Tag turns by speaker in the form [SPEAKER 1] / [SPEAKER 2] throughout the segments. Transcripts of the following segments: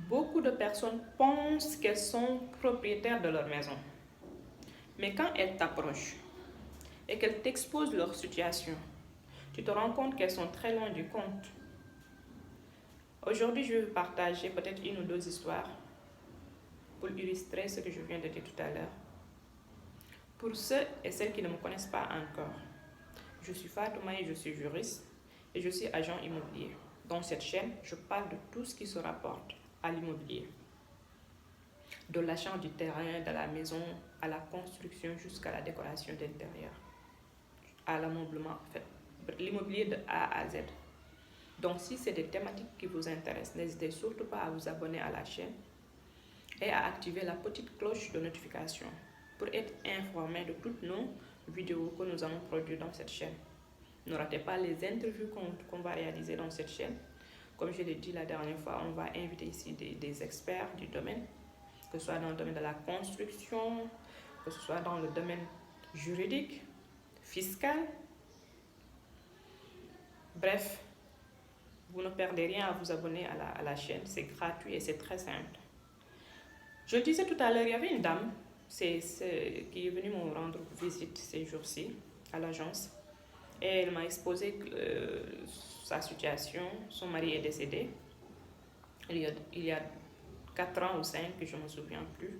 [SPEAKER 1] Beaucoup de personnes pensent qu'elles sont propriétaires de leur maison. Mais quand elles t'approchent et qu'elles t'exposent leur situation, tu te rends compte qu'elles sont très loin du compte. Aujourd'hui, je vais vous partager peut-être une ou deux histoires pour illustrer ce que je viens de dire tout à l'heure. Pour ceux et celles qui ne me connaissent pas encore, je suis Fatouma et je suis juriste et je suis agent immobilier. Dans cette chaîne, je parle de tout ce qui se rapporte à l'immobilier. De l'achat du terrain, de la maison, à la construction jusqu'à la décoration d'intérieur, à l'ameublement, en fait, l'immobilier de A à Z. Donc si c'est des thématiques qui vous intéressent, n'hésitez surtout pas à vous abonner à la chaîne et à activer la petite cloche de notification pour être informé de toutes nos vidéos que nous allons produire dans cette chaîne. Ne ratez pas les interviews qu'on va réaliser dans cette chaîne. Comme je l'ai dit la dernière fois, on va inviter ici des experts du domaine, que ce soit dans le domaine de la construction, que ce soit dans le domaine juridique, fiscal. Bref, vous ne perdez rien à vous abonner à la chaîne. C'est gratuit et c'est très simple. Je le disais tout à l'heure, il y avait une dame qui est venue me rendre visite ces jours-ci à l'agence. Et elle m'a exposé sa situation. Son mari est décédé il y a 4 ans ou 5, je ne me souviens plus.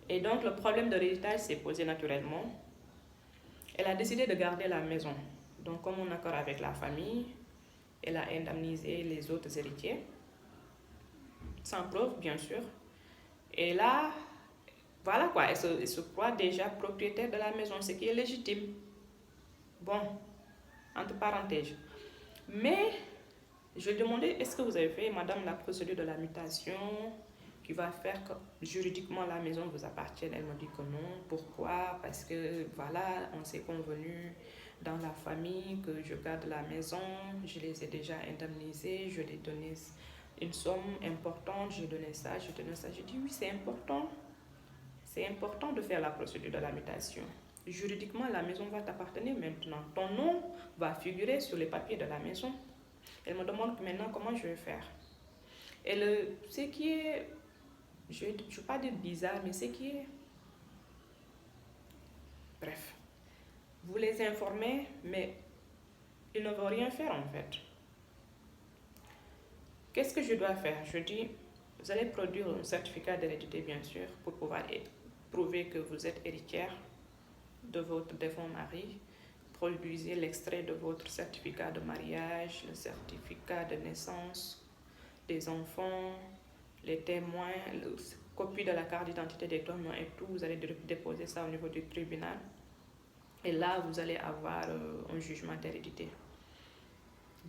[SPEAKER 1] Et donc le problème de l'héritage s'est posé naturellement. Elle a décidé de garder la maison. Donc comme en accord avec la famille, elle a indemnisé les autres héritiers, sans preuve bien sûr. Et là, voilà quoi, elle se croit déjà propriétaire de la maison, ce qui est légitime. Bon, entre parenthèses. Mais je lui ai demandé, est-ce que vous avez fait, madame, la procédure de la mutation qui va faire que juridiquement la maison vous appartienne? Elle m'a dit que non. Pourquoi? Parce que voilà, on s'est convenu dans la famille que je garde la maison, je les ai déjà indemnisés, je les ai donné une somme importante, j'ai donné ça, j'ai donné ça. J'ai dit oui, c'est important. C'est important de faire la procédure de la mutation. Juridiquement, la maison va t'appartenir maintenant. Ton nom va figurer sur les papiers de la maison. Elle me demande maintenant comment je vais faire. Et ce qui est, je ne vais pas dire bizarre, mais ce qui est... Bref, vous les informez, mais ils ne vont rien faire en fait. Qu'est-ce que je dois faire? Je dis, vous allez produire un certificat d'hérédité, bien sûr, pour pouvoir prouver que vous êtes héritière de votre défunt mari. Produisez l'extrait de votre certificat de mariage, le certificat de naissance des enfants, les témoins, la copie de la carte d'identité des témoins et tout. Vous allez déposer ça au niveau du tribunal. Et là, vous allez avoir un jugement d'hérédité.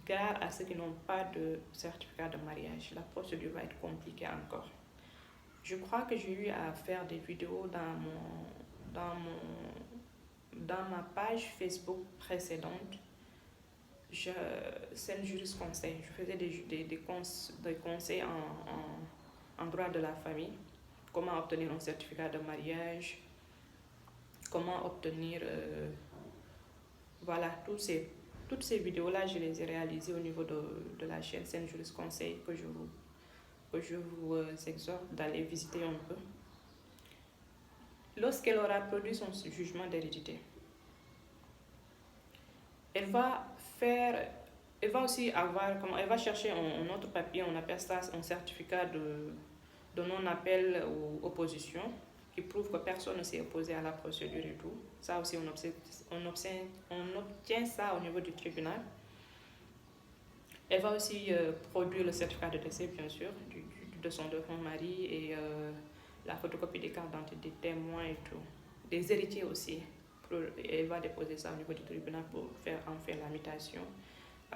[SPEAKER 1] Gare à ceux qui n'ont pas de certificat de mariage, la procédure va être compliquée encore. Je crois que j'ai eu à faire des vidéos dans ma page Facebook précédente. C'est une juriste conseil. Je faisais des conseils en droit de la famille. Comment obtenir un certificat de mariage, comment obtenir... voilà, toutes ces vidéos-là, je les ai réalisées au niveau de la chaîne Sen Juriste Conseil que je vous exhorte d'aller visiter un peu. Lorsqu'elle aura produit son jugement d'hérédité, elle va aussi avoir, elle va chercher un autre papier, on appelle ça un certificat de non-appel ou opposition, qui prouve que personne ne s'est opposé à la procédure et tout. Ça aussi, on obtient ça au niveau du tribunal. Elle va aussi produire le certificat de décès, bien sûr, de son défunt mari et la photocopie des cartes d'identité des témoins et tout. Des héritiers aussi. Elle va déposer ça au niveau du tribunal pour faire la mutation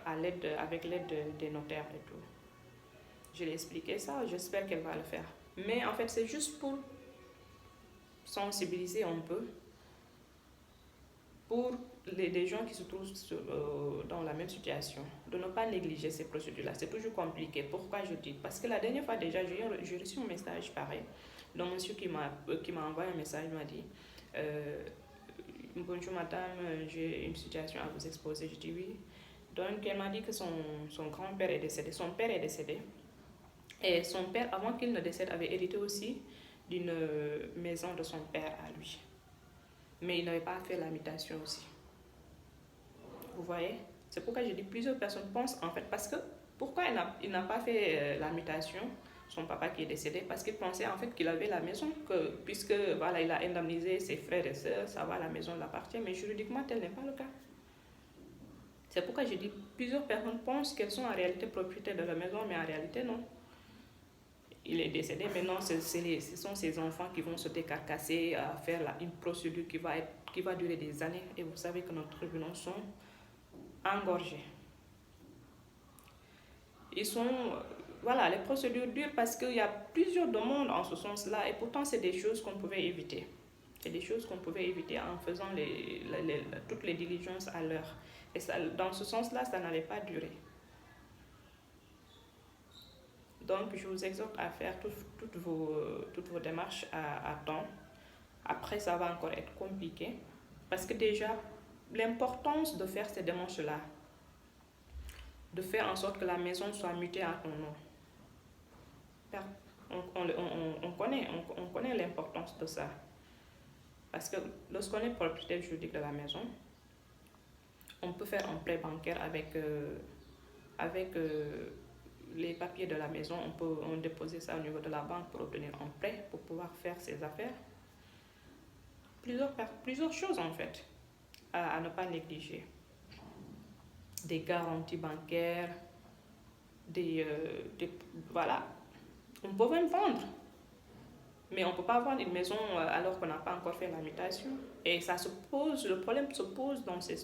[SPEAKER 1] avec l'aide des notaires et tout. Je l'ai expliqué ça, j'espère qu'elle va le faire. Mais en fait, c'est juste pour sensibiliser un peu pour les gens qui se trouvent dans la même situation, de ne pas négliger ces procédures-là. C'est toujours compliqué. Pourquoi je dis? Parce que la dernière fois déjà, j'ai reçu un message pareil d'un monsieur qui m'a envoyé un message, il m'a dit bonjour madame, j'ai une situation à vous exposer. Je dis oui. Donc elle m'a dit que son grand-père est décédé, son père est décédé. Et son père, avant qu'il ne décède, avait hérité aussi d'une maison de son père à lui. Mais il n'avait pas fait la mutation aussi. Vous voyez? C'est pourquoi je dis plusieurs personnes pensent en fait, parce que pourquoi il n'a pas fait la mutation, son papa qui est décédé, parce qu'il pensait en fait qu'il avait la maison, que puisque voilà, il a indemnisé ses frères et sœurs, ça va, la maison l'appartient, mais juridiquement tel n'est pas le cas. C'est pourquoi je dis plusieurs personnes pensent qu'elles sont en réalité propriétaires de la maison, mais en réalité non. Il est décédé, maintenant ce sont ses enfants qui vont se décarcasser à faire une procédure qui va durer des années, et vous savez que nos tribunaux sont engorgés. Ils sont, voilà, les procédures durent parce qu'il y a plusieurs demandes en ce sens-là, et pourtant c'est des choses qu'on pouvait éviter. C'est des choses qu'on pouvait éviter en faisant toutes les diligences à l'heure. Et ça, dans ce sens-là, ça n'allait pas durer. Donc, je vous exhorte à faire toutes vos démarches à temps. Après, ça va encore être compliqué. Parce que déjà, l'importance de faire ces démarches-là, de faire en sorte que la maison soit mutée à ton nom. On connaît l'importance de ça. Parce que lorsqu'on est propriétaire juridique de la maison, on peut faire un prêt bancaire avec les papiers de la maison. On déposer ça au niveau de la banque pour obtenir un prêt, pour pouvoir faire ses affaires. Plusieurs choses en fait à ne pas négliger. Des garanties bancaires, voilà. On peut même vendre, mais on ne peut pas vendre une maison alors qu'on n'a pas encore fait la mutation. Et le problème se pose dans ces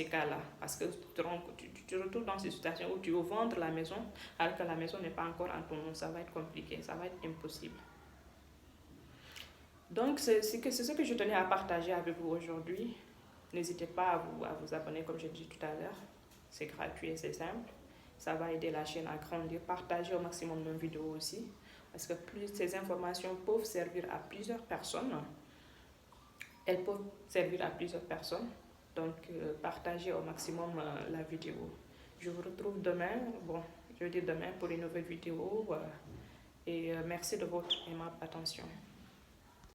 [SPEAKER 1] cas-là, parce que tu te retrouves dans ces situations où tu veux vendre la maison alors que la maison n'est pas encore en ton nom. Ça va être compliqué, ça va être impossible. Donc c'est ce que je tenais à partager avec vous aujourd'hui. N'hésitez pas à vous abonner comme j'ai dit tout à l'heure. C'est gratuit et c'est simple. Ça va aider la chaîne à grandir. Partagez au maximum nos vidéos aussi, parce que ces informations peuvent servir à plusieurs personnes. Elles peuvent servir à plusieurs personnes. Donc, partagez au maximum la vidéo. Je vous retrouve demain, je veux dire demain pour une nouvelle vidéo. Et merci de votre aimable attention.